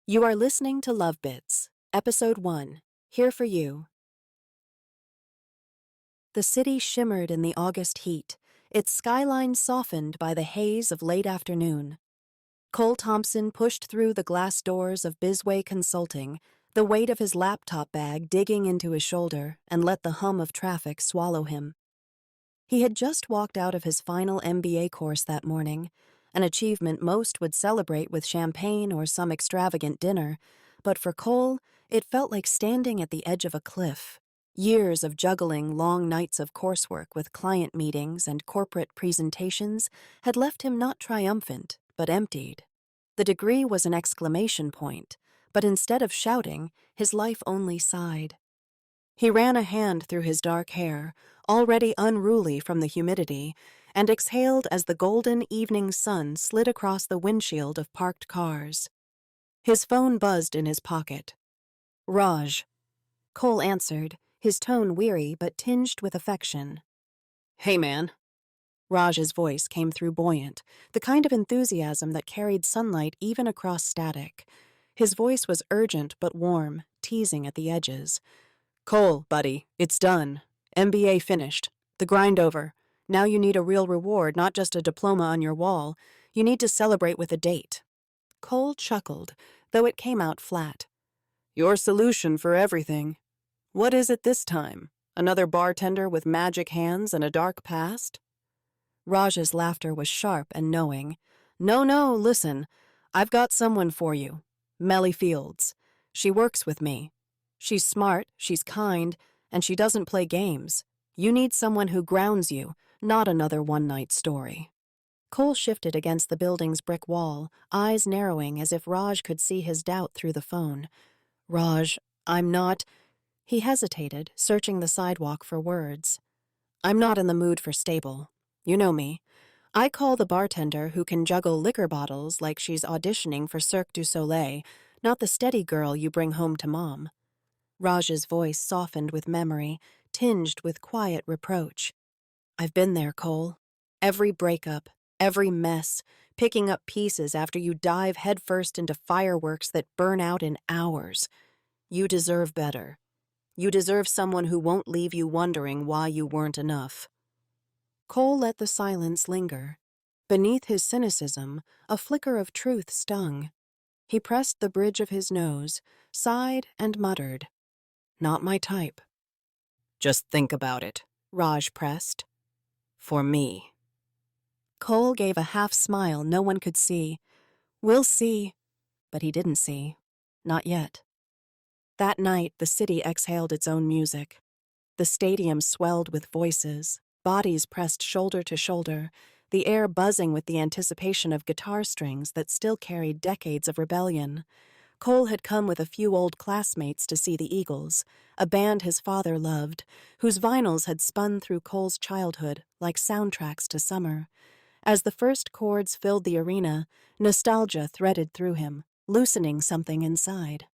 You are listening to Love Bits, Episode 1, Here for You. The city shimmered in the August heat, its skyline softened by the haze of late afternoon. Cole Thompson pushed through the glass doors of Bisway Consulting, the weight of his laptop bag digging into his shoulder, and let the hum of traffic swallow him. He had just walked out of his final MBA course that morning, an achievement most would celebrate with champagne or some extravagant dinner, but for Cole, it felt like standing at the edge of a cliff. Years of juggling long nights of coursework with client meetings and corporate presentations had left him not triumphant, but emptied. The degree was an exclamation point, but instead of shouting, his life only sighed. He ran a hand through his dark hair, already unruly from the humidity, and exhaled as the golden evening sun slid across the windshield of parked cars. His phone buzzed in his pocket. Raj. Cole answered, his tone weary but tinged with affection. Hey, man. Raj's voice came through buoyant, the kind of enthusiasm that carried sunlight even across static. His voice was urgent but warm, teasing at the edges. Cole, buddy, it's done. MBA finished. The grind over. Now you need a real reward, not just a diploma on your wall. You need to celebrate with a date. Cole chuckled, though it came out flat. Your solution for everything. What is it this time? Another bartender with magic hands and a dark past? Raj's laughter was sharp and knowing. No, listen. I've got someone for you. Melly Fields. She works with me. She's smart, she's kind, and she doesn't play games. You need someone who grounds you, not another one-night story. Cole shifted against the building's brick wall, eyes narrowing as if Raj could see his doubt through the phone. Raj, I'm not... He hesitated, searching the sidewalk for words. I'm not in the mood for stable. You know me. I call the bartender who can juggle liquor bottles like she's auditioning for Cirque du Soleil, not the steady girl you bring home to Mom. Raj's voice softened with memory, tinged with quiet reproach. I've been there, Cole. Every breakup, every mess, picking up pieces after you dive headfirst into fireworks that burn out in hours. You deserve better. You deserve someone who won't leave you wondering why you weren't enough. Cole let the silence linger. Beneath his cynicism, a flicker of truth stung. He pressed the bridge of his nose, sighed, and muttered, Not my type. Just think about it, Raj pressed. For me. Cole gave a half-smile no one could see. We'll see. But he didn't see. Not yet. That night, the city exhaled its own music. The stadium swelled with voices, bodies pressed shoulder to shoulder, the air buzzing with the anticipation of guitar strings that still carried decades of rebellion. Cole had come with a few old classmates to see the Eagles, a band his father loved, whose vinyls had spun through Cole's childhood like soundtracks to summer. As the first chords filled the arena, nostalgia threaded through him, loosening something inside.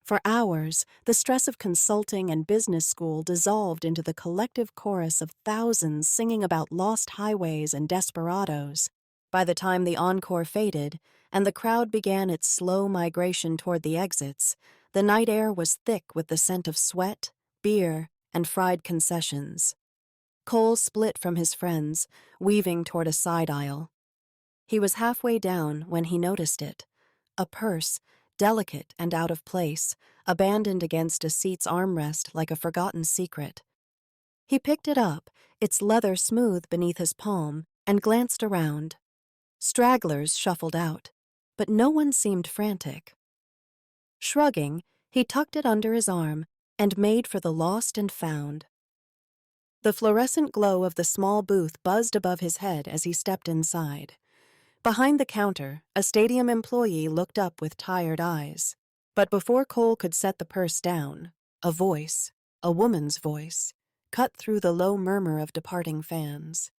For hours, the stress of consulting and business school dissolved into the collective chorus of thousands singing about lost highways and desperados. By the time the encore faded, and the crowd began its slow migration toward the exits, the night air was thick with the scent of sweat, beer, and fried concessions. Cole split from his friends, weaving toward a side aisle. He was halfway down when he noticed it. A purse, delicate and out of place, abandoned against a seat's armrest like a forgotten secret. He picked it up, its leather smooth beneath his palm, and glanced around. Stragglers shuffled out, but no one seemed frantic. Shrugging, he tucked it under his arm and made for the lost and found. The fluorescent glow of the small booth buzzed above his head as he stepped inside. Behind the counter, a stadium employee looked up with tired eyes. But before Cole could set the purse down, a voice, a woman's voice, cut through the low murmur of departing fans.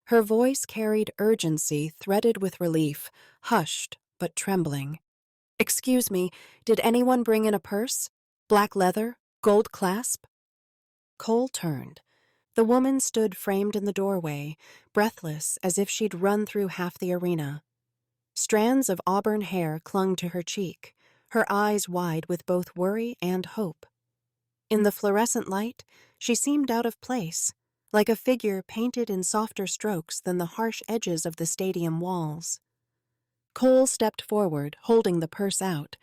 Her voice carried urgency threaded with relief, hushed but trembling. Excuse me, did anyone bring in a purse? Black leather? Gold clasp? Cole turned. The woman stood framed in the doorway, breathless as if she'd run through half the arena. Strands of auburn hair clung to her cheek, her eyes wide with both worry and hope. In the fluorescent light, she seemed out of place, like a figure painted in softer strokes than the harsh edges of the stadium walls. Cole stepped forward, holding the purse out.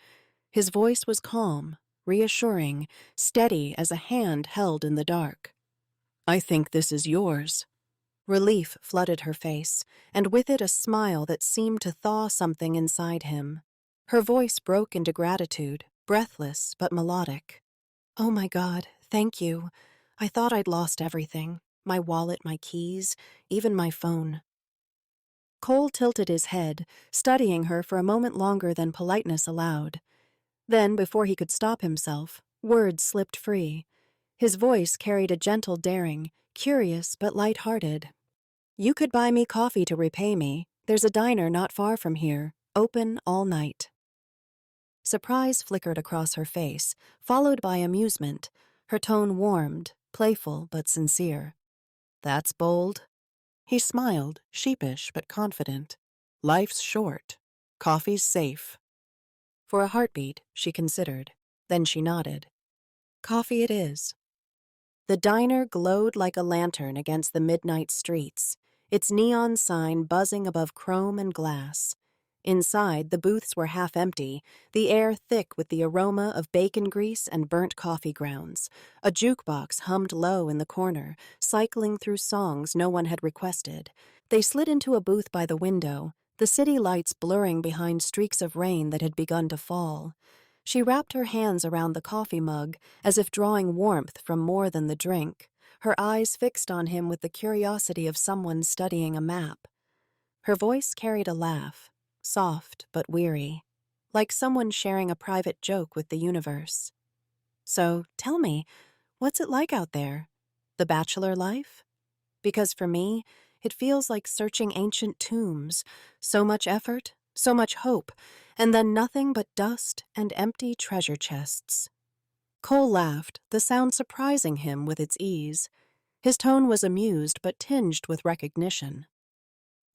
His voice was calm, reassuring, steady as a hand held in the dark. "I think this is yours." Relief flooded her face, and with it a smile that seemed to thaw something inside him. Her voice broke into gratitude, breathless but melodic. "Oh my God, thank you. I thought I'd lost everything. My wallet, my keys, even my phone." Cole tilted his head, studying her for a moment longer than politeness allowed. Then, before he could stop himself, words slipped free. His voice carried a gentle daring, curious but light-hearted. "You could buy me coffee to repay me. There's a diner not far from here, open all night." Surprise flickered across her face, followed by amusement. Her tone warmed, playful but sincere. "That's bold." He smiled, sheepish but confident. "Life's short. Coffee's safe." For a heartbeat, she considered. Then she nodded. "Coffee it is." The diner glowed like a lantern against the midnight streets, its neon sign buzzing above chrome and glass. Inside, the booths were half empty, the air thick with the aroma of bacon grease and burnt coffee grounds. A jukebox hummed low in the corner, cycling through songs no one had requested. They slid into a booth by the window, the city lights blurring behind streaks of rain that had begun to fall. She wrapped her hands around the coffee mug, as if drawing warmth from more than the drink, her eyes fixed on him with the curiosity of someone studying a map. Her voice carried a laugh, soft but weary, like someone sharing a private joke with the universe. "So, tell me, what's it like out there? The bachelor life? Because for me, it feels like searching ancient tombs. So much effort, so much hope, and then nothing but dust and empty treasure chests." Cole laughed, the sound surprising him with its ease. His tone was amused but tinged with recognition.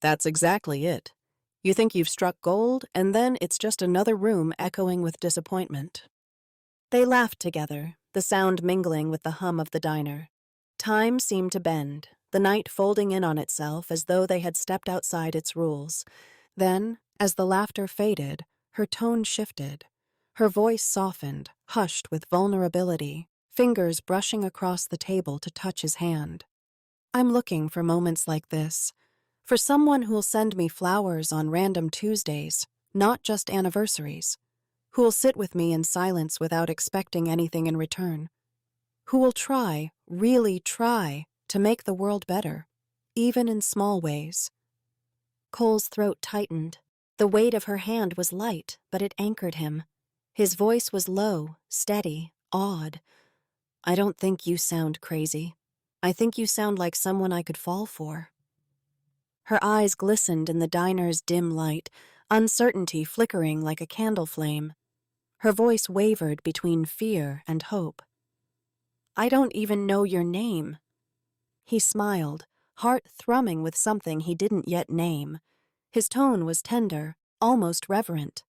"That's exactly it. You think you've struck gold, and then it's just another room echoing with disappointment." They laughed together, the sound mingling with the hum of the diner. Time seemed to bend, the night folding in on itself as though they had stepped outside its rules. Then, as the laughter faded, her tone shifted. Her voice softened, hushed with vulnerability, fingers brushing across the table to touch his hand. "I'm looking for moments like this. For someone who'll send me flowers on random Tuesdays, not just anniversaries. Who'll sit with me in silence without expecting anything in return. Who will try, really try, to make the world better, even in small ways." Cole's throat tightened. The weight of her hand was light, but it anchored him. His voice was low, steady, awed. "I don't think you sound crazy. I think you sound like someone I could fall for." Her eyes glistened in the diner's dim light, uncertainty flickering like a candle flame. Her voice wavered between fear and hope. "I don't even know your name." He smiled, heart thrumming with something he didn't yet name. His tone was tender, almost reverent.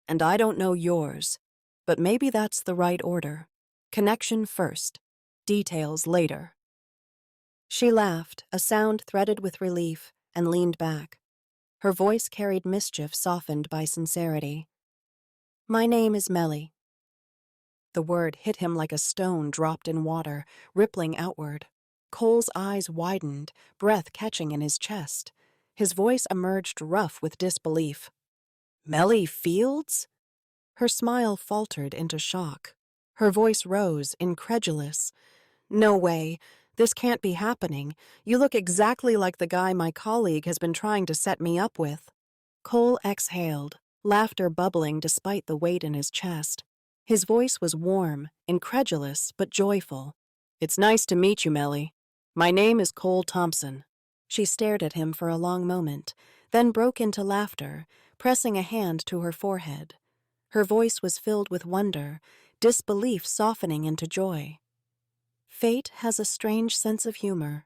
"And I don't know yours, but maybe that's the right order. Connection first, details later." She laughed, a sound threaded with relief, and leaned back. Her voice carried mischief softened by sincerity. "My name is Melly." The word hit him like a stone dropped in water, rippling outward. Cole's eyes widened, breath catching in his chest. His voice emerged rough with disbelief. "Melly Fields?" Her smile faltered into shock. Her voice rose, incredulous. "No way. This can't be happening. You look exactly like the guy my colleague has been trying to set me up with." Cole exhaled, laughter bubbling despite the weight in his chest. His voice was warm, incredulous, but joyful. "It's nice to meet you, Melly. My name is Cole Thompson." She stared at him for a long moment, then broke into laughter, pressing a hand to her forehead. Her voice was filled with wonder, disbelief softening into joy. Fate has a strange sense of humor.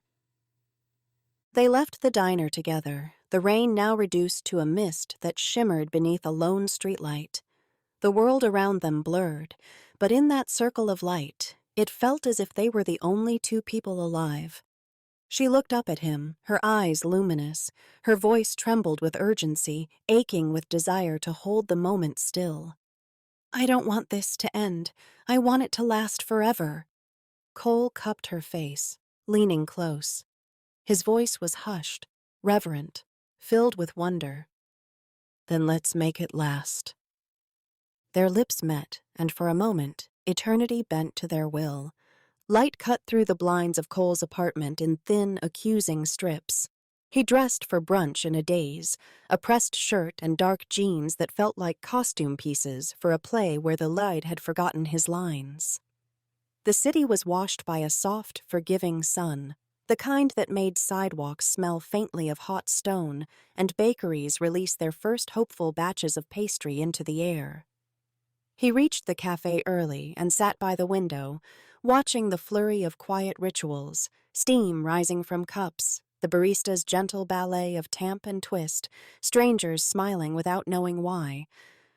They left the diner together, the rain now reduced to a mist that shimmered beneath a lone streetlight. The world around them blurred, but in that circle of light, it felt as if they were the only two people alive. She looked up at him, her eyes luminous. Her voice trembled with urgency, aching with desire to hold the moment still. "I don't want this to end. I want it to last forever." Cole cupped her face, leaning close. His voice was hushed, reverent, filled with wonder. "Then let's make it last." Their lips met, and for a moment, eternity bent to their will. Light cut through the blinds of Cole's apartment in thin, accusing strips. He dressed for brunch in a daze, a pressed shirt and dark jeans that felt like costume pieces for a play where the light had forgotten his lines. The city was washed by a soft, forgiving sun, the kind that made sidewalks smell faintly of hot stone and bakeries release their first hopeful batches of pastry into the air. He reached the cafe early and sat by the window, watching the flurry of quiet rituals, steam rising from cups, the barista's gentle ballet of tamp and twist, strangers smiling without knowing why.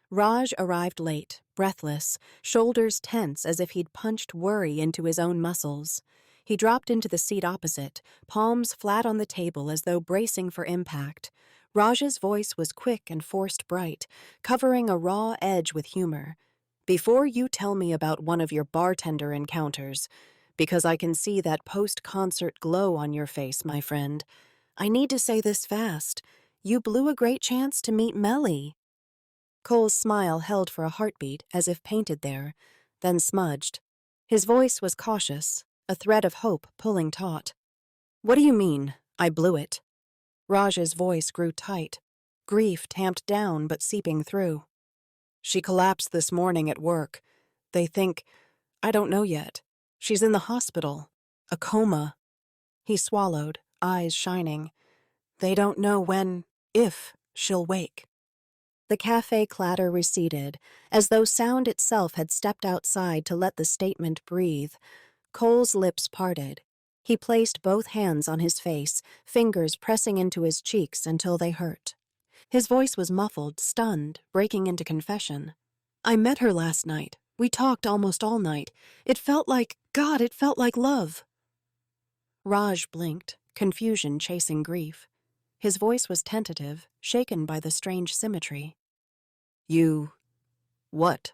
Raj arrived late, breathless, shoulders tense as if he'd punched worry into his own muscles. He dropped into the seat opposite, palms flat on the table as though bracing for impact. Raj's voice was quick and forced bright, covering a raw edge with humor. "Before you tell me about one of your bartender encounters, because I can see that post-concert glow on your face, my friend, I need to say this fast. You blew a great chance to meet Melly." Cole's smile held for a heartbeat, as if painted there, then smudged. His voice was cautious, a thread of hope pulling taut. "What do you mean, I blew it?" Raj's voice grew tight, grief tamped down but seeping through. "She collapsed this morning at work. They think, I don't know yet. She's in the hospital. A coma." He swallowed, eyes shining. "They don't know when, if, she'll wake." The cafe clatter receded, as though sound itself had stepped outside to let the statement breathe. Cole's lips parted. He placed both hands on his face, fingers pressing into his cheeks until they hurt. His voice was muffled, stunned, breaking into confession. "I met her last night. We talked almost all night. It felt like love." Raj blinked, confusion chasing grief. His voice was tentative, shaken by the strange symmetry. "You... what?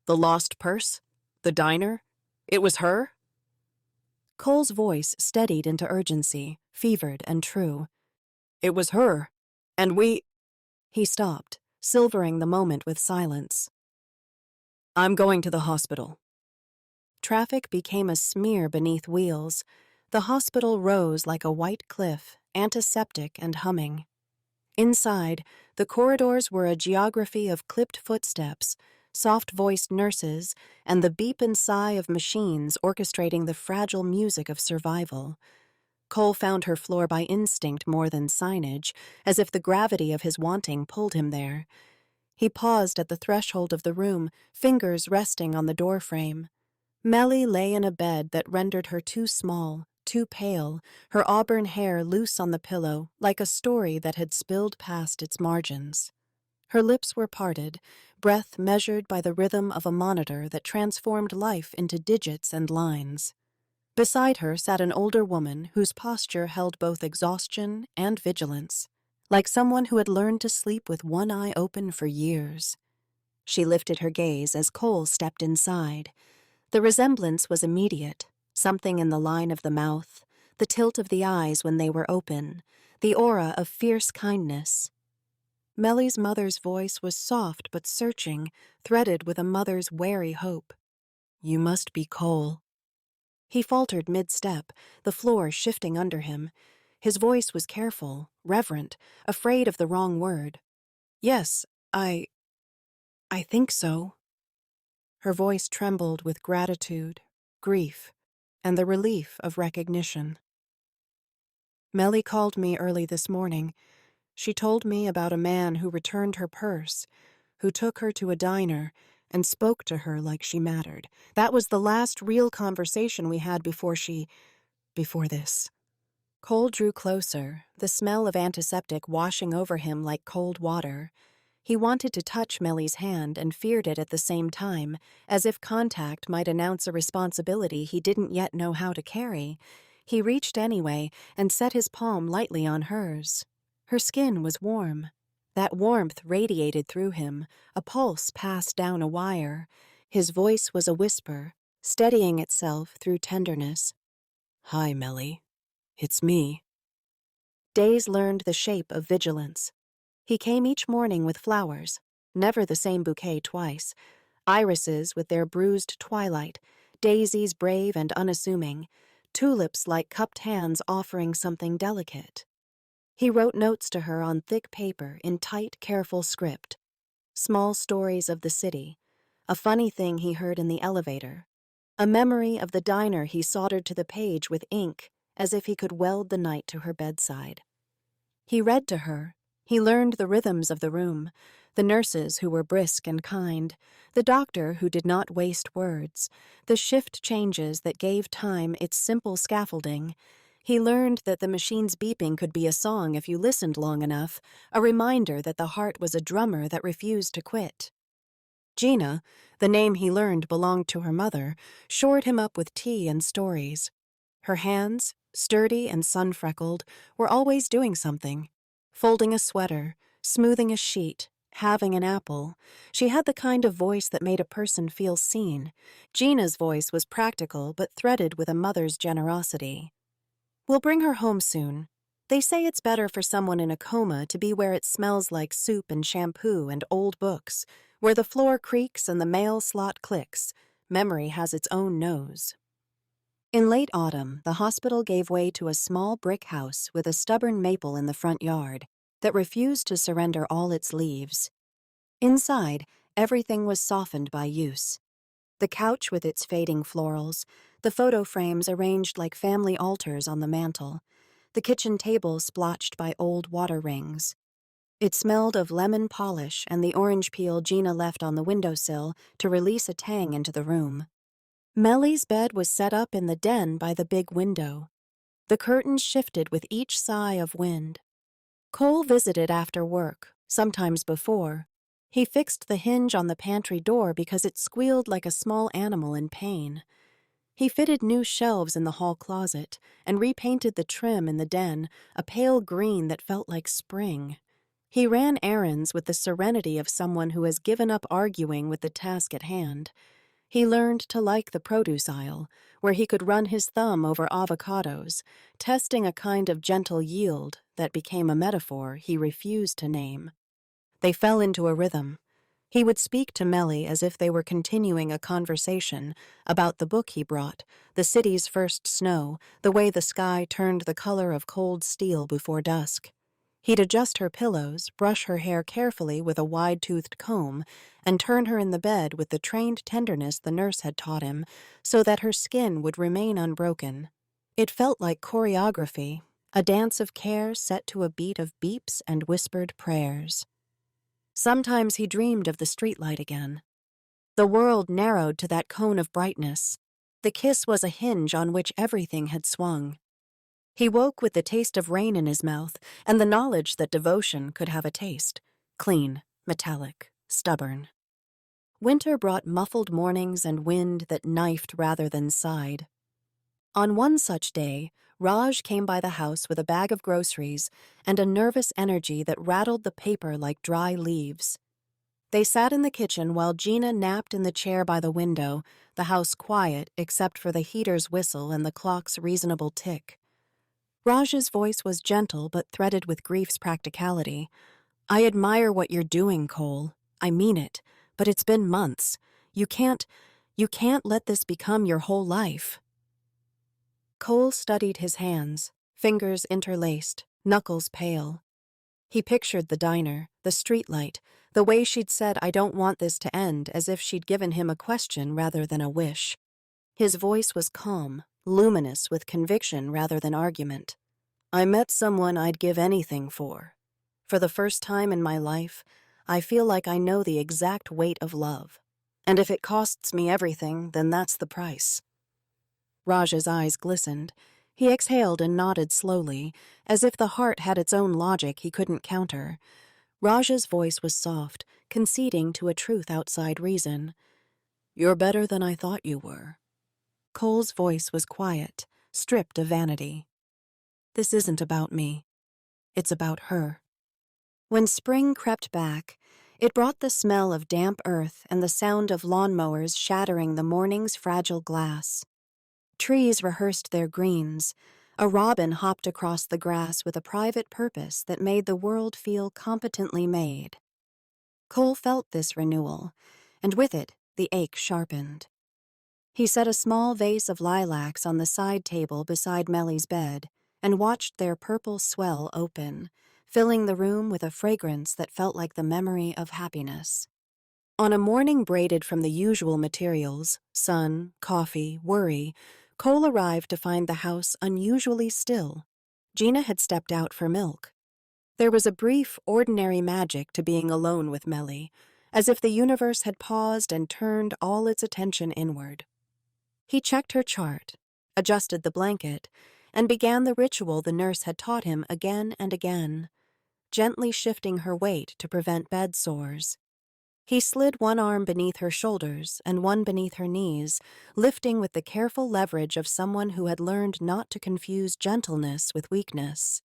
The lost purse? The diner? It was her?" Cole's voice steadied into urgency, fevered and true. "It was her. And we—" He stopped, silvering the moment with silence. "I'm going to the hospital." Traffic became a smear beneath wheels. The hospital rose like a white cliff, antiseptic and humming. Inside, the corridors were a geography of clipped footsteps, soft-voiced nurses, and the beep and sigh of machines orchestrating the fragile music of survival. Cole found her floor by instinct more than signage, as if the gravity of his wanting pulled him there. He paused at the threshold of the room, fingers resting on the doorframe. Melly lay in a bed that rendered her too small, too pale, her auburn hair loose on the pillow, like a story that had spilled past its margins. Her lips were parted, breath measured by the rhythm of a monitor that transformed life into digits and lines. Beside her sat an older woman whose posture held both exhaustion and vigilance, like someone who had learned to sleep with one eye open for years. She lifted her gaze as Cole stepped inside. The resemblance was immediate, something in the line of the mouth, the tilt of the eyes when they were open, the aura of fierce kindness. Melly's mother's voice was soft but searching, threaded with a mother's wary hope. "You must be Cole." He faltered mid-step, the floor shifting under him. His voice was careful, reverent, afraid of the wrong word. "Yes, I think so." Her voice trembled with gratitude, grief, and the relief of recognition. "Melly called me early this morning. She told me about a man who returned her purse, who took her to a diner and spoke to her like she mattered. That was the last real conversation we had before this." Cole drew closer, the smell of antiseptic washing over him like cold water. He wanted to touch Melly's hand and feared it at the same time, as if contact might announce a responsibility he didn't yet know how to carry. He reached anyway and set his palm lightly on hers. Her skin was warm. That warmth radiated through him, a pulse passed down a wire. His voice was a whisper, steadying itself through tenderness. "Hi, Melly. It's me." Days learned the shape of vigilance. He came each morning with flowers, never the same bouquet twice. Irises with their bruised twilight, daisies brave and unassuming, tulips like cupped hands offering something delicate. He wrote notes to her on thick paper in tight, careful script. Small stories of the city, a funny thing he heard in the elevator, a memory of the diner he soldered to the page with ink as if he could weld the night to her bedside. He read to her. He learned the rhythms of the room, the nurses who were brisk and kind, the doctor who did not waste words, the shift changes that gave time its simple scaffolding. He learned that the machine's beeping could be a song if you listened long enough, a reminder that the heart was a drummer that refused to quit. Gina, the name he learned belonged to her mother, shored him up with tea and stories. Her hands, sturdy and sun-freckled, were always doing something. Folding a sweater, smoothing a sheet, having an apple. She had the kind of voice that made a person feel seen. Gina's voice was practical but threaded with a mother's generosity. "We'll bring her home soon. They say it's better for someone in a coma to be where it smells like soup and shampoo and old books, where the floor creaks and the mail slot clicks. Memory has its own nose." In late autumn, the hospital gave way to a small brick house with a stubborn maple in the front yard that refused to surrender all its leaves. Inside, everything was softened by use. The couch with its fading florals, the photo frames arranged like family altars on the mantel, the kitchen table splotched by old water rings. It smelled of lemon polish and the orange peel Gina left on the windowsill to release a tang into the room. Melly's bed was set up in the den by the big window. The curtains shifted with each sigh of wind. Cole visited after work, sometimes before. He fixed the hinge on the pantry door because it squealed like a small animal in pain. He fitted new shelves in the hall closet and repainted the trim in the den, a pale green that felt like spring. He ran errands with the serenity of someone who has given up arguing with the task at hand. He learned to like the produce aisle, where he could run his thumb over avocados, testing a kind of gentle yield that became a metaphor he refused to name. They fell into a rhythm. He would speak to Melly as if they were continuing a conversation about the book he brought, the city's first snow, the way the sky turned the color of cold steel before dusk. He'd adjust her pillows, brush her hair carefully with a wide-toothed comb, and turn her in the bed with the trained tenderness the nurse had taught him, so that her skin would remain unbroken. It felt like choreography, a dance of care set to a beat of beeps and whispered prayers. Sometimes he dreamed of the streetlight again. The world narrowed to that cone of brightness. The kiss was a hinge on which everything had swung. He woke with the taste of rain in his mouth and the knowledge that devotion could have a taste, clean, metallic, stubborn. Winter brought muffled mornings and wind that knifed rather than sighed. On one such day, Raj came by the house with a bag of groceries and a nervous energy that rattled the paper like dry leaves. They sat in the kitchen while Gina napped in the chair by the window, the house quiet except for the heater's whistle and the clock's reasonable tick. Raj's voice was gentle but threaded with grief's practicality. "I admire what you're doing, Cole. I mean it. But it's been months. You can't let this become your whole life." Cole studied his hands, fingers interlaced, knuckles pale. He pictured the diner, the streetlight, the way she'd said, "I don't want this to end," as if she'd given him a question rather than a wish. His voice was calm, luminous with conviction rather than argument. "I met someone I'd give anything for. For the first time in my life, I feel like I know the exact weight of love. And if it costs me everything, then that's the price." Raj's eyes glistened. He exhaled and nodded slowly, as if the heart had its own logic he couldn't counter. Raja's voice was soft, conceding to a truth outside reason. "You're better than I thought you were." Cole's voice was quiet, stripped of vanity. "This isn't about me. It's about her." When spring crept back, it brought the smell of damp earth and the sound of lawnmowers shattering the morning's fragile glass. Trees rehearsed their greens. A robin hopped across the grass with a private purpose that made the world feel competently made. Cole felt this renewal, and with it, the ache sharpened. He set a small vase of lilacs on the side table beside Melly's bed and watched their purple swell open, filling the room with a fragrance that felt like the memory of happiness. On a morning braided from the usual materials, sun, coffee, worry, Cole arrived to find the house unusually still. Gina had stepped out for milk. There was a brief, ordinary magic to being alone with Melly, as if the universe had paused and turned all its attention inward. He checked her chart, adjusted the blanket, and began the ritual the nurse had taught him again and again, gently shifting her weight to prevent bed sores. He slid one arm beneath her shoulders and one beneath her knees, lifting with the careful leverage of someone who had learned not to confuse gentleness with weakness.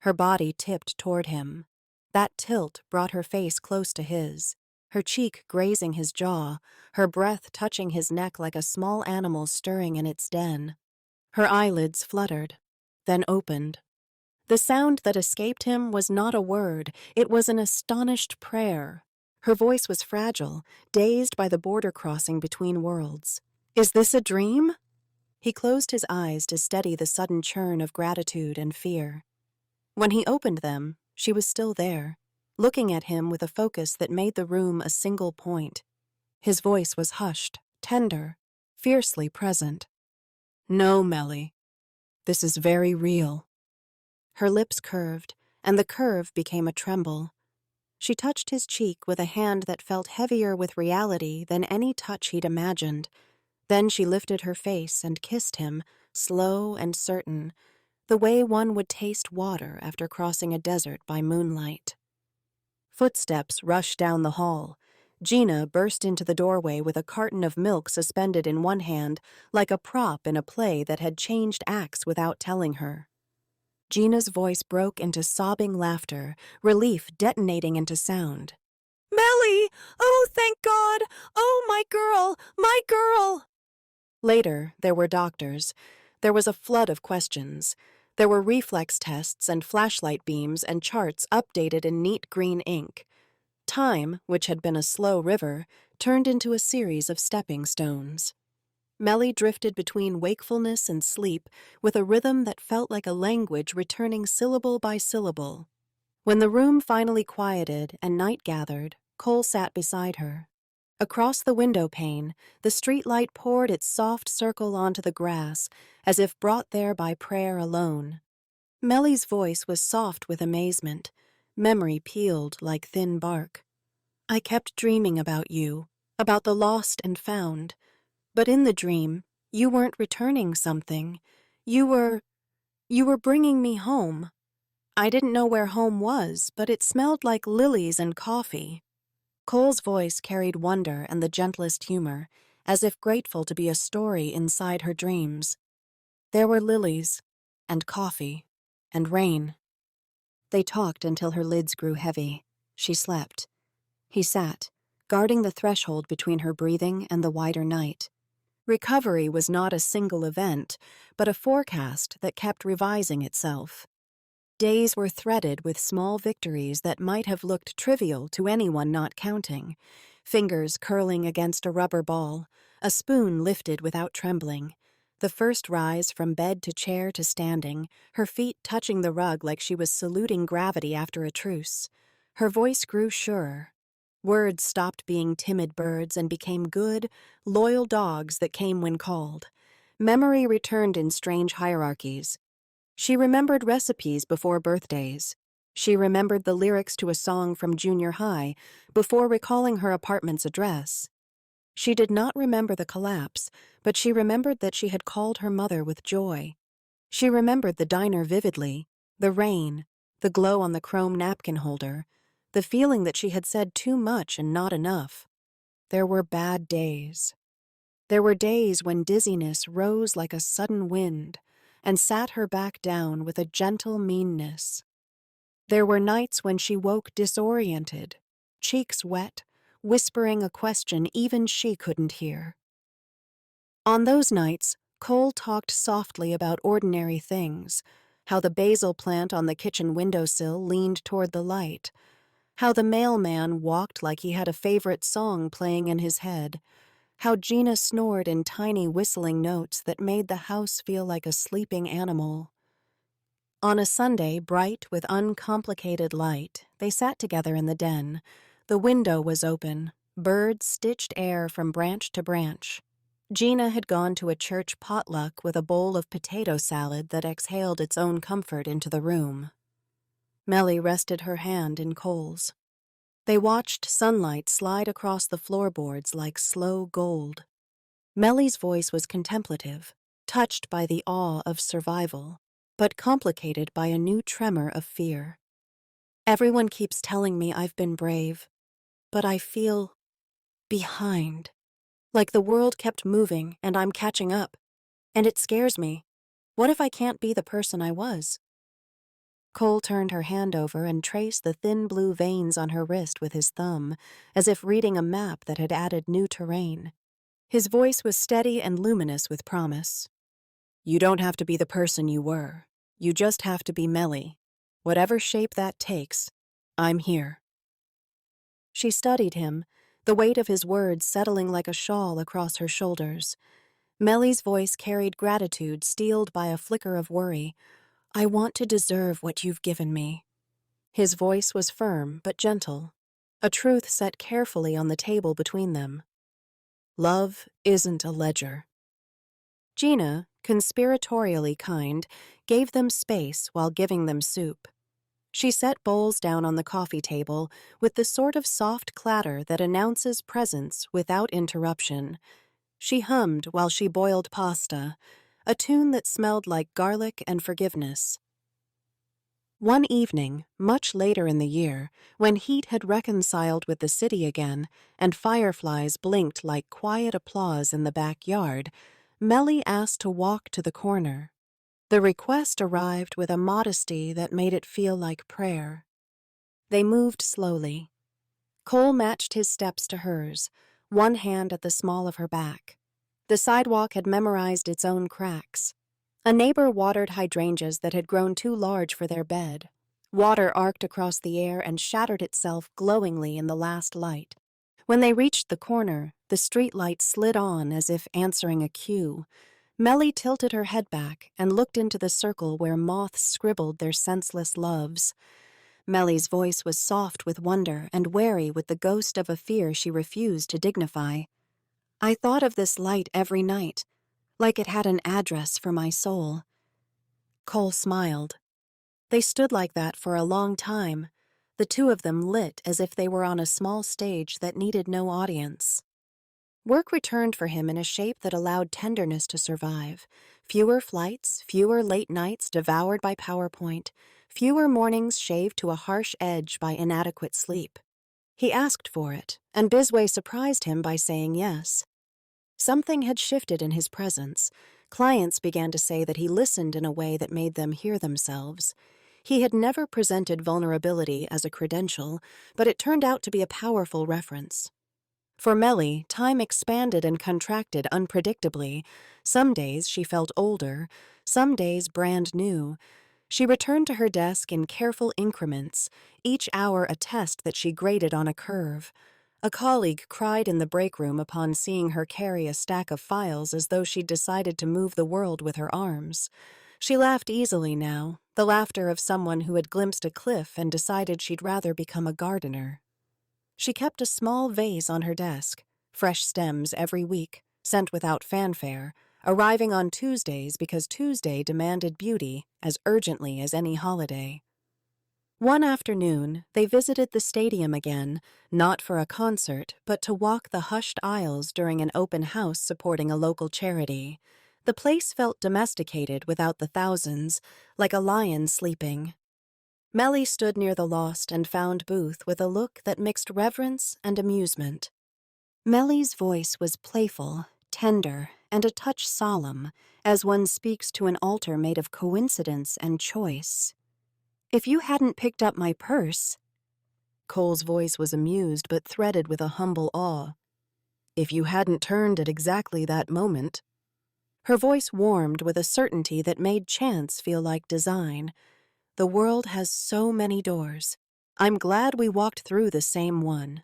Her body tipped toward him. That tilt brought her face close to his, her cheek grazing his jaw, her breath touching his neck like a small animal stirring in its den. Her eyelids fluttered, then opened. The sound that escaped him was not a word, it was an astonished prayer. Her voice was fragile, dazed by the border crossing between worlds. "Is this a dream?" He closed his eyes to steady the sudden churn of gratitude and fear. When he opened them, she was still there, looking at him with a focus that made the room a single point. His voice was hushed, tender, fiercely present. "No, Melly. This is very real." Her lips curved, and the curve became a tremble. She touched his cheek with a hand that felt heavier with reality than any touch he'd imagined. Then she lifted her face and kissed him, slow and certain, the way one would taste water after crossing a desert by moonlight. Footsteps rushed down the hall. Gina burst into the doorway with a carton of milk suspended in one hand, like a prop in a play that had changed acts without telling her. Gina's voice broke into sobbing laughter, relief detonating into sound. "Melly! Oh, thank God! Oh, my girl! My girl!" Later, there were doctors. There was a flood of questions. There were reflex tests and flashlight beams and charts updated in neat green ink. Time, which had been a slow river, turned into a series of stepping stones. Melly drifted between wakefulness and sleep with a rhythm that felt like a language returning syllable by syllable. When the room finally quieted and night gathered, Cole sat beside her. Across the window pane, the streetlight poured its soft circle onto the grass, as if brought there by prayer alone. Melly's voice was soft with amazement. Memory peeled like thin bark. "I kept dreaming about you, about the lost and found. But in the dream, you weren't returning something. You were bringing me home. I didn't know where home was, but it smelled like lilies and coffee." Cole's voice carried wonder and the gentlest humor, as if grateful to be a story inside her dreams. There were lilies, and coffee, and rain. They talked until her lids grew heavy. She slept. He sat, guarding the threshold between her breathing and the wider night. Recovery was not a single event, but a forecast that kept revising itself. Days were threaded with small victories that might have looked trivial to anyone not counting. Fingers curling against a rubber ball, a spoon lifted without trembling, the first rise from bed to chair to standing, her feet touching the rug like she was saluting gravity after a truce. Her voice grew surer. Words stopped being timid birds and became good, loyal dogs that came when called. Memory returned in strange hierarchies. She remembered recipes before birthdays. She remembered the lyrics to a song from junior high before recalling her apartment's address. She did not remember the collapse, but she remembered that she had called her mother with joy. She remembered the diner vividly, the rain, the glow on the chrome napkin holder, the feeling that she had said too much and not enough. There were bad days. There were days when dizziness rose like a sudden wind and sat her back down with a gentle meanness. There were nights when she woke disoriented, cheeks wet, whispering a question even she couldn't hear. On those nights, Cole talked softly about ordinary things, how the basil plant on the kitchen windowsill leaned toward the light, how the mailman walked like he had a favorite song playing in his head, how Gina snored in tiny whistling notes that made the house feel like a sleeping animal. On a Sunday, bright with uncomplicated light, they sat together in the den. The window was open. Birds stitched air from branch to branch. Gina had gone to a church potluck with a bowl of potato salad that exhaled its own comfort into the room. Melly rested her hand in Cole's. They watched sunlight slide across the floorboards like slow gold. Melly's voice was contemplative, touched by the awe of survival, but complicated by a new tremor of fear. Everyone keeps telling me I've been brave, but I feel behind. Like the world kept moving and I'm catching up. And it scares me. What if I can't be the person I was? Cole turned her hand over and traced the thin blue veins on her wrist with his thumb, as if reading a map that had added new terrain. His voice was steady and luminous with promise. You don't have to be the person you were. You just have to be Melly. Whatever shape that takes, I'm here. She studied him, the weight of his words settling like a shawl across her shoulders. Melly's voice carried gratitude steeled by a flicker of worry. I want to deserve what you've given me. His voice was firm but gentle, a truth set carefully on the table between them. Love isn't a ledger. Gina, conspiratorially kind, gave them space while giving them soup. She set bowls down on the coffee table with the sort of soft clatter that announces presence without interruption. She hummed while she boiled pasta, a tune that smelled like garlic and forgiveness. One evening, much later in the year, when heat had reconciled with the city again and fireflies blinked like quiet applause in the backyard, Melly asked to walk to the corner. The request arrived with a modesty that made it feel like prayer. They moved slowly. Cole matched his steps to hers, one hand at the small of her back. The sidewalk had memorized its own cracks. A neighbor watered hydrangeas that had grown too large for their bed. Water arced across the air and shattered itself glowingly in the last light. When they reached the corner, the streetlight slid on as if answering a cue. Melly tilted her head back and looked into the circle where moths scribbled their senseless loves. Melly's voice was soft with wonder and wary with the ghost of a fear she refused to dignify. I thought of this light every night, like it had an address for my soul. Cole smiled. They stood like that for a long time, the two of them lit as if they were on a small stage that needed no audience. Work returned for him in a shape that allowed tenderness to survive. Fewer flights, fewer late nights devoured by PowerPoint, fewer mornings shaved to a harsh edge by inadequate sleep. He asked for it, and Bisway surprised him by saying yes. Something had shifted in his presence. Clients began to say that he listened in a way that made them hear themselves. He had never presented vulnerability as a credential, but it turned out to be a powerful reference. For Melly, time expanded and contracted unpredictably. Some days she felt older, some days brand new. She returned to her desk in careful increments, each hour a test that she graded on a curve. A colleague cried in the break room upon seeing her carry a stack of files as though she'd decided to move the world with her arms. She laughed easily now, the laughter of someone who had glimpsed a cliff and decided she'd rather become a gardener. She kept a small vase on her desk, fresh stems every week, sent without fanfare, arriving on Tuesdays because Tuesday demanded beauty as urgently as any holiday. One afternoon, they visited the stadium again, not for a concert, but to walk the hushed aisles during an open house supporting a local charity. The place felt domesticated without the thousands, like a lion sleeping. Melly stood near the lost and found booth with a look that mixed reverence and amusement. Melly's voice was playful, tender, and a touch solemn, as one speaks to an altar made of coincidence and choice. "If you hadn't picked up my purse—" Cole's voice was amused but threaded with a humble awe. "If you hadn't turned at exactly that moment—" Her voice warmed with a certainty that made chance feel like design. "The world has so many doors. I'm glad we walked through the same one."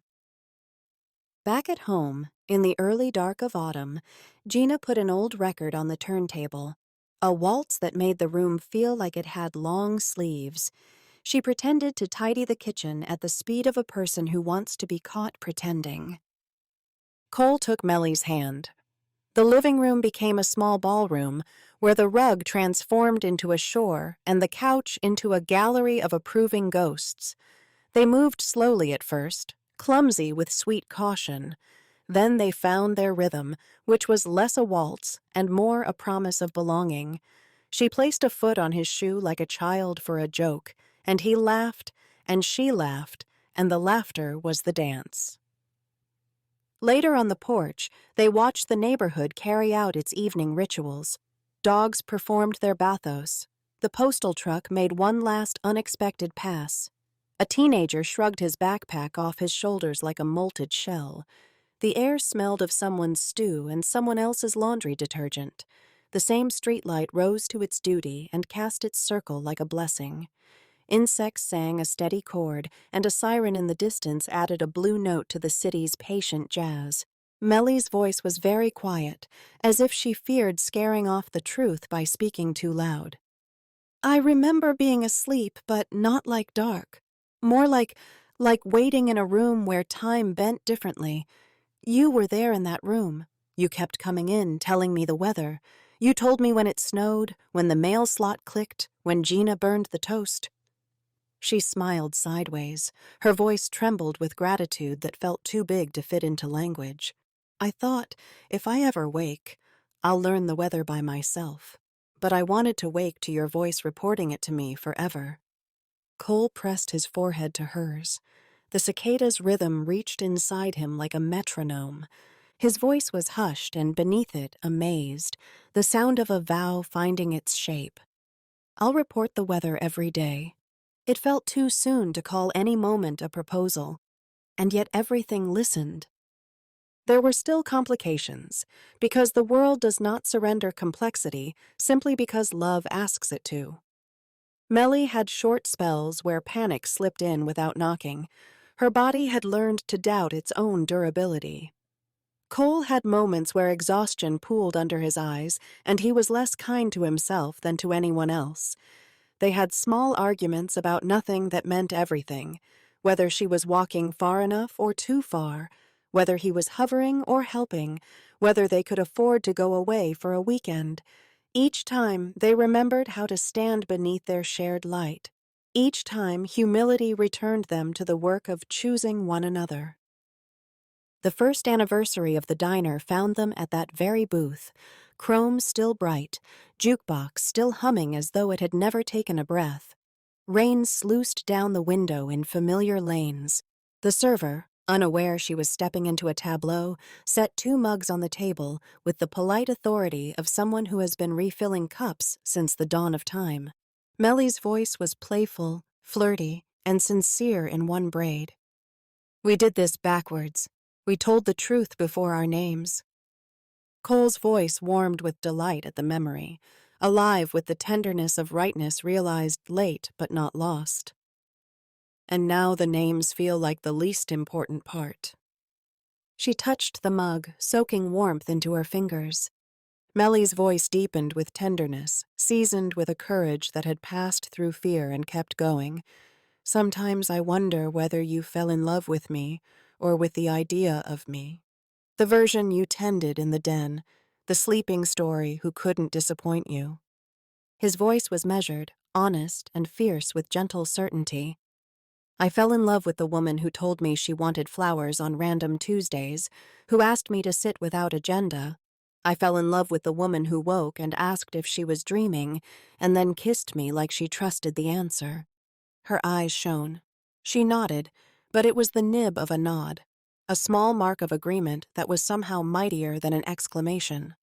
Back at home, in the early dark of autumn, Gina put an old record on the turntable, a waltz that made the room feel like it had long sleeves. She pretended to tidy the kitchen at the speed of a person who wants to be caught pretending. Cole took Melly's hand. The living room became a small ballroom, where the rug transformed into a shore and the couch into a gallery of approving ghosts. They moved slowly at first, clumsy with sweet caution. Then they found their rhythm, which was less a waltz and more a promise of belonging. She placed a foot on his shoe like a child for a joke, and he laughed, and she laughed, and the laughter was the dance. Later on the porch, they watched the neighborhood carry out its evening rituals. Dogs performed their bathos. The postal truck made one last unexpected pass. A teenager shrugged his backpack off his shoulders like a molted shell. The air smelled of someone's stew and someone else's laundry detergent. The same streetlight rose to its duty and cast its circle like a blessing. Insects sang a steady chord, and a siren in the distance added a blue note to the city's patient jazz. Melly's voice was very quiet, as if she feared scaring off the truth by speaking too loud. "I remember being asleep, but not like dark. More like waiting in a room where time bent differently. You were there in that room. You kept coming in, telling me the weather. You told me when it snowed, when the mail slot clicked, when Gina burned the toast." She smiled sideways. Her voice trembled with gratitude that felt too big to fit into language. "I thought, if I ever wake, I'll learn the weather by myself. But I wanted to wake to your voice reporting it to me forever." Cole pressed his forehead to hers. The cicada's rhythm reached inside him like a metronome. His voice was hushed, and beneath it, amazed, the sound of a vow finding its shape. "I'll report the weather every day." It felt too soon to call any moment a proposal, and yet everything listened. There were still complications, because the world does not surrender complexity simply because love asks it to. Melly had short spells where panic slipped in without knocking. Her body had learned to doubt its own durability. Cole had moments where exhaustion pooled under his eyes, and he was less kind to himself than to anyone else. They had small arguments about nothing that meant everything, whether she was walking far enough or too far, whether he was hovering or helping, whether they could afford to go away for a weekend. Each time they remembered how to stand beneath their shared light. Each time humility returned them to the work of choosing one another. The first anniversary of the diner found them at that very booth, chrome still bright, jukebox still humming as though it had never taken a breath. Rain sluiced down the window in familiar lanes. The server, unaware she was stepping into a tableau, set 2 mugs on the table with the polite authority of someone who has been refilling cups since the dawn of time. Melly's voice was playful, flirty, and sincere in one braid. "We did this backwards. We told the truth before our names." Cole's voice warmed with delight at the memory, alive with the tenderness of rightness realized late but not lost. "And now the names feel like the least important part." She touched the mug, soaking warmth into her fingers. Melly's voice deepened with tenderness, seasoned with a courage that had passed through fear and kept going. "Sometimes I wonder whether you fell in love with me, or with the idea of me. The version you tended in the den, the sleeping story who couldn't disappoint you." His voice was measured, honest, and fierce with gentle certainty. "I fell in love with the woman who told me she wanted flowers on random Tuesdays, who asked me to sit without agenda. I fell in love with the woman who woke and asked if she was dreaming, and then kissed me like she trusted the answer." Her eyes shone. She nodded, but it was the nib of a nod, a small mark of agreement that was somehow mightier than an exclamation.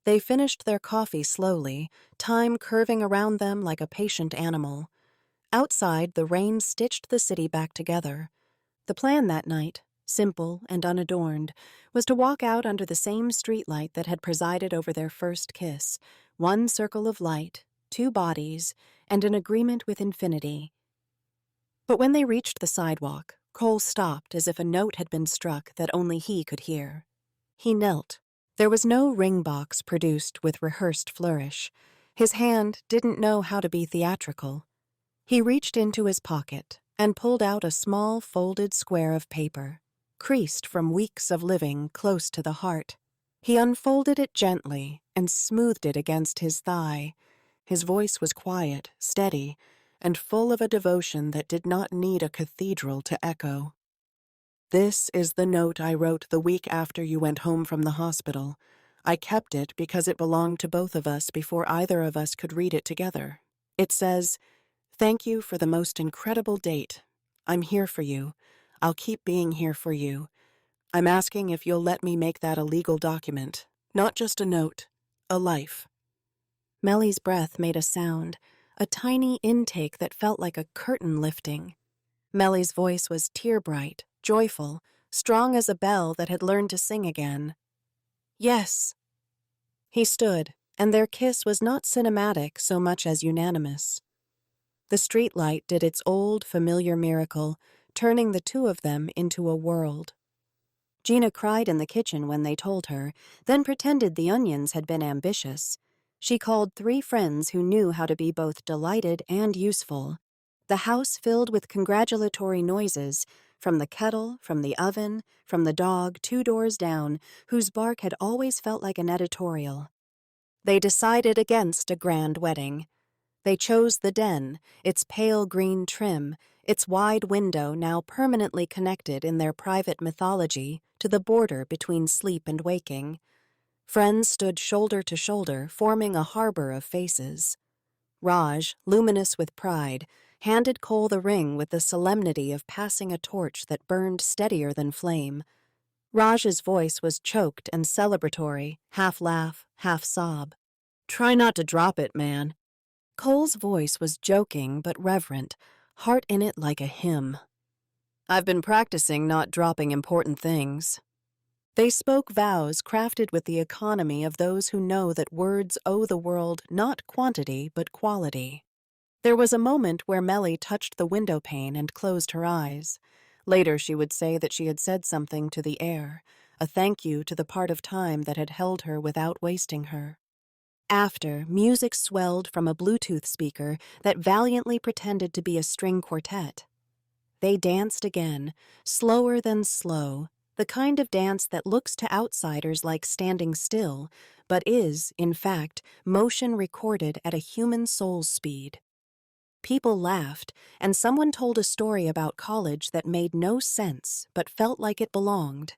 They finished their coffee slowly, time curving around them like a patient animal. Outside, the rain stitched the city back together. The plan that night, simple and unadorned, was to walk out under the same streetlight that had presided over their first kiss, one circle of light, two bodies, and an agreement with infinity. But when they reached the sidewalk, Cole stopped as if a note had been struck that only he could hear. He knelt. There was no ring box produced with rehearsed flourish. His hand didn't know how to be theatrical. He reached into his pocket and pulled out a small folded square of paper, creased from weeks of living close to the heart. He unfolded it gently and smoothed it against his thigh. His voice was quiet, steady, and full of a devotion that did not need a cathedral to echo. "This is the note I wrote the week after you went home from the hospital. I kept it because it belonged to both of us before either of us could read it together. It says, 'Thank you for the most incredible date. I'm here for you. I'll keep being here for you. I'm asking if you'll let me make that a legal document, not just a note, a life.'" Melly's breath made a sound, a tiny intake that felt like a curtain lifting. Melly's voice was tear-bright, joyful, strong as a bell that had learned to sing again. "Yes." He stood, and their kiss was not cinematic so much as unanimous. The streetlight did its old, familiar miracle, turning the two of them into a world. Gina cried in the kitchen when they told her, then pretended the onions had been ambitious. She called 3 friends who knew how to be both delighted and useful. The house filled with congratulatory noises, from the kettle, from the oven, from the dog 2 doors down, whose bark had always felt like an editorial. They decided against a grand wedding. They chose the den, its pale green trim, its wide window now permanently connected in their private mythology to the border between sleep and waking. Friends stood shoulder to shoulder, forming a harbor of faces. Raj, luminous with pride, handed Cole the ring with the solemnity of passing a torch that burned steadier than flame. Raj's voice was choked and celebratory, half laugh, half sob. "Try not to drop it, man." Cole's voice was joking but reverent, heart in it like a hymn. "I've been practicing not dropping important things." They spoke vows crafted with the economy of those who know that words owe the world not quantity but quality. There was a moment where Melly touched the window pane and closed her eyes. Later she would say that she had said something to the air, a thank you to the part of time that had held her without wasting her. After, music swelled from a Bluetooth speaker that valiantly pretended to be a string quartet. They danced again, slower than slow, the kind of dance that looks to outsiders like standing still, but is, in fact, motion recorded at a human soul's speed. People laughed, and someone told a story about college that made no sense but felt like it belonged.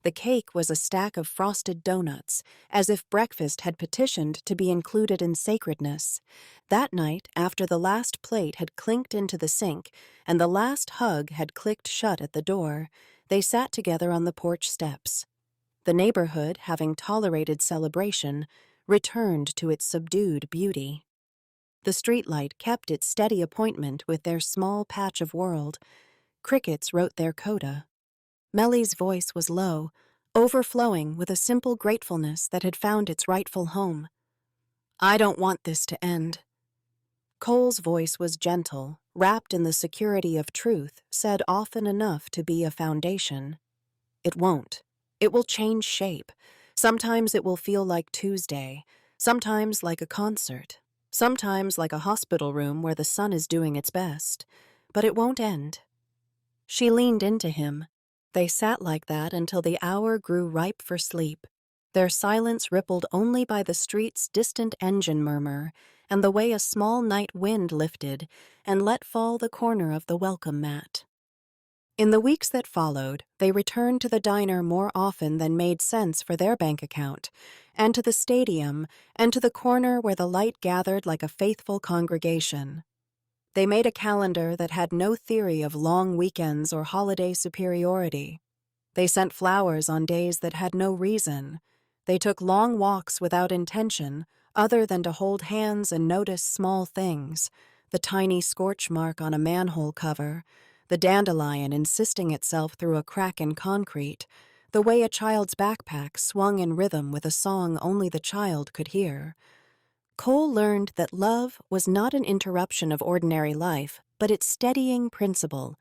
The cake was a stack of frosted donuts, as if breakfast had petitioned to be included in sacredness. That night, after the last plate had clinked into the sink and the last hug had clicked shut at the door, they sat together on the porch steps. The neighborhood, having tolerated celebration, returned to its subdued beauty. The streetlight kept its steady appointment with their small patch of world. Crickets wrote their coda. Melly's voice was low, overflowing with a simple gratefulness that had found its rightful home. "I don't want this to end." Cole's voice was gentle, wrapped in the security of truth, said often enough to be a foundation. "It won't. It will change shape. Sometimes it will feel like Tuesday, sometimes like a concert, sometimes like a hospital room where the sun is doing its best. But it won't end." She leaned into him. They sat like that until the hour grew ripe for sleep, their silence rippled only by the street's distant engine murmur and the way a small night wind lifted and let fall the corner of the welcome mat. In the weeks that followed, they returned to the diner more often than made sense for their bank account, and to the stadium, and to the corner where the light gathered like a faithful congregation. They made a calendar that had no theory of long weekends or holiday superiority. They sent flowers on days that had no reason. They took long walks without intention, other than to hold hands and notice small things: the tiny scorch mark on a manhole cover, the dandelion insisting itself through a crack in concrete, the way a child's backpack swung in rhythm with a song only the child could hear. Cole learned that love was not an interruption of ordinary life, but its steadying principle.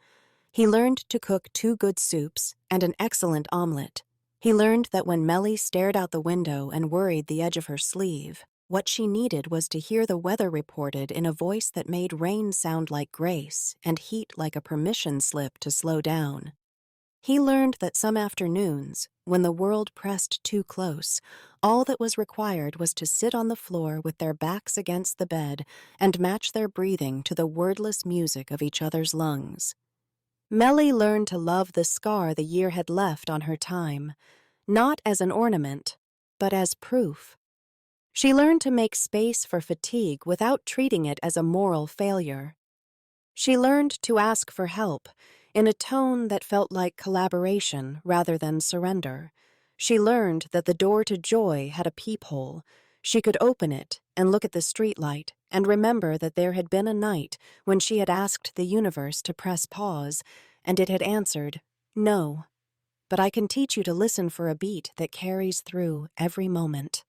He learned to cook 2 good soups and an excellent omelet. He learned that when Melly stared out the window and worried the edge of her sleeve, what she needed was to hear the weather reported in a voice that made rain sound like grace and heat like a permission slip to slow down. He learned that some afternoons, when the world pressed too close, all that was required was to sit on the floor with their backs against the bed and match their breathing to the wordless music of each other's lungs. Melly learned to love the scar the year had left on her time, not as an ornament, but as proof. She learned to make space for fatigue without treating it as a moral failure. She learned to ask for help in a tone that felt like collaboration rather than surrender. She learned that the door to joy had a peephole. She could open it and look at the streetlight and remember that there had been a night when she had asked the universe to press pause, and it had answered, "No, but I can teach you to listen for a beat that carries through every moment."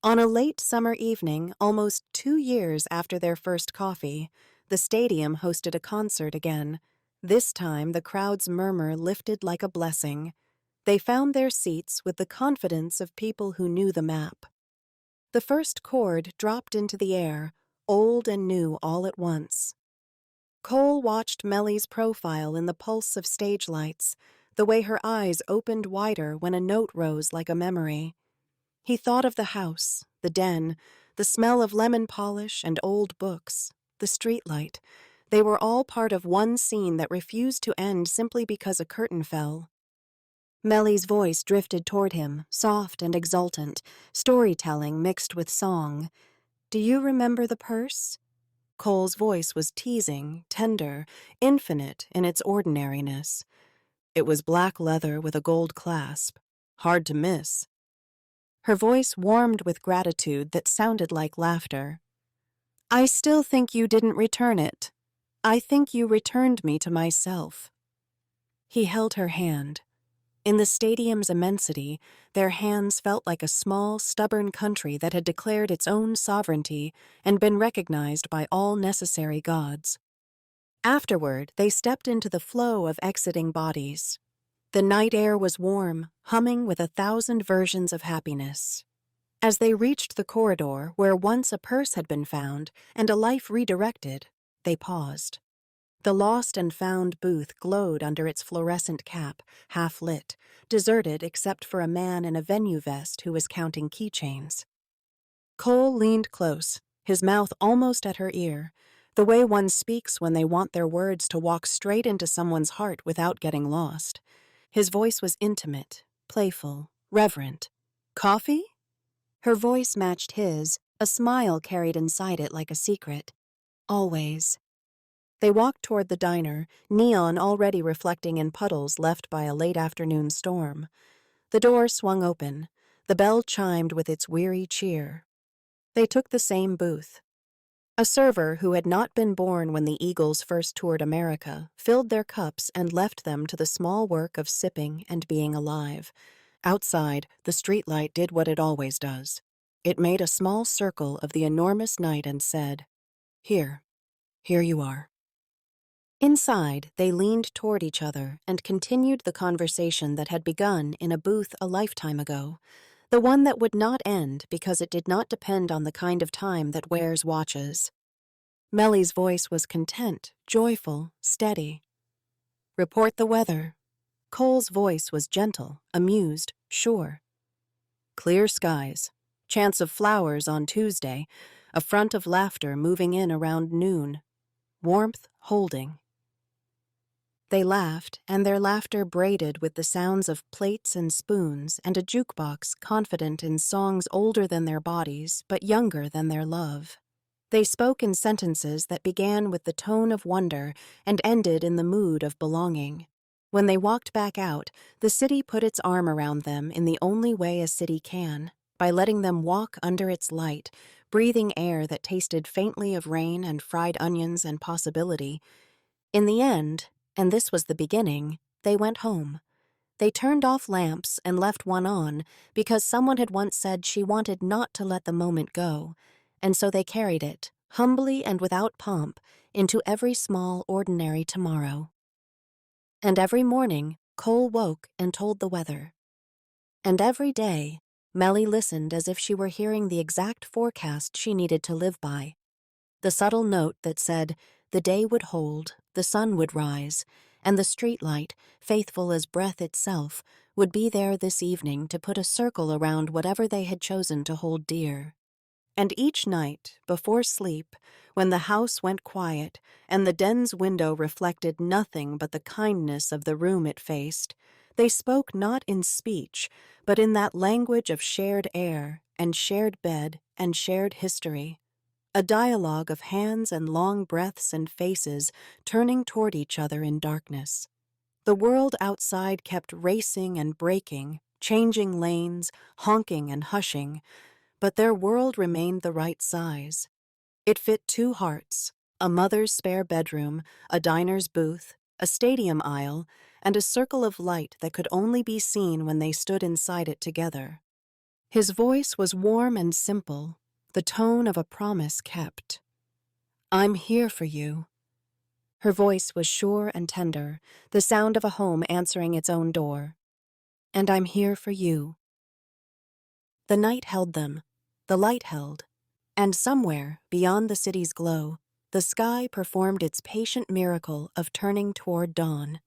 On a late summer evening, almost 2 years after their first coffee, the stadium hosted a concert again. This time, the crowd's murmur lifted like a blessing. They found their seats with the confidence of people who knew the map. The first chord dropped into the air, old and new all at once. Cole watched Melly's profile in the pulse of stage lights, the way her eyes opened wider when a note rose like a memory. He thought of the house, the den, the smell of lemon polish and old books, the streetlight. They were all part of one scene that refused to end simply because a curtain fell. Melly's voice drifted toward him, soft and exultant, storytelling mixed with song. "Do you remember the purse?" Cole's voice was teasing, tender, infinite in its ordinariness. "It was black leather with a gold clasp. Hard to miss." Her voice warmed with gratitude that sounded like laughter. "I still think you didn't return it. I think you returned me to myself." He held her hand. In the stadium's immensity, their hands felt like a small, stubborn country that had declared its own sovereignty and been recognized by all necessary gods. Afterward, they stepped into the flow of exiting bodies. The night air was warm, humming with 1,000 versions of happiness. As they reached the corridor where once a purse had been found and a life redirected, they paused. The lost and found booth glowed under its fluorescent cap, half lit, deserted except for a man in a venue vest who was counting keychains. Cole leaned close, his mouth almost at her ear, the way one speaks when they want their words to walk straight into someone's heart without getting lost. His voice was intimate, playful, reverent. "Coffee?" Her voice matched his, a smile carried inside it like a secret. "Always." They walked toward the diner, neon already reflecting in puddles left by a late afternoon storm. The door swung open. The bell chimed with its weary cheer. They took the same booth. A server who had not been born when the Eagles first toured America filled their cups and left them to the small work of sipping and being alive. Outside, the streetlight did what it always does. It made a small circle of the enormous night and said, "Here you are." Inside, they leaned toward each other and continued the conversation that had begun in a booth a lifetime ago, the one that would not end because it did not depend on the kind of time that wears watches. Melly's voice was content, joyful, steady. "Report the weather." Cole's voice was gentle, amused, sure. "Clear skies. Chance of flowers on Tuesday. A front of laughter moving in around noon. Warmth holding." They laughed, and their laughter braided with the sounds of plates and spoons and a jukebox confident in songs older than their bodies but younger than their love. They spoke in sentences that began with the tone of wonder and ended in the mood of belonging. When they walked back out, the city put its arm around them in the only way a city can, by letting them walk under its light, breathing air that tasted faintly of rain and fried onions and possibility. In the end, and this was the beginning, they went home. They turned off lamps and left one on because someone had once said she wanted not to let the moment go, and so they carried it, humbly and without pomp, into every small, ordinary tomorrow. And every morning, Cole woke and told the weather. And every day, Melly listened as if she were hearing the exact forecast she needed to live by. The subtle note that said, the day would hold, the sun would rise, and the streetlight, faithful as breath itself, would be there this evening to put a circle around whatever they had chosen to hold dear. And each night, before sleep, when the house went quiet and the den's window reflected nothing but the kindness of the room it faced, they spoke not in speech, but in that language of shared air and shared bed and shared history. A dialogue of hands and long breaths and faces turning toward each other in darkness. The world outside kept racing and braking, changing lanes, honking and hushing, but their world remained the right size. It fit two hearts, a mother's spare bedroom, a diner's booth, a stadium aisle, and a circle of light that could only be seen when they stood inside it together. His voice was warm and simple, the tone of a promise kept. I'm here for you. Her voice was sure and tender, the sound of a home answering its own door. And I'm here for you. The night held them, the light held, and somewhere, beyond the city's glow, the sky performed its patient miracle of turning toward dawn.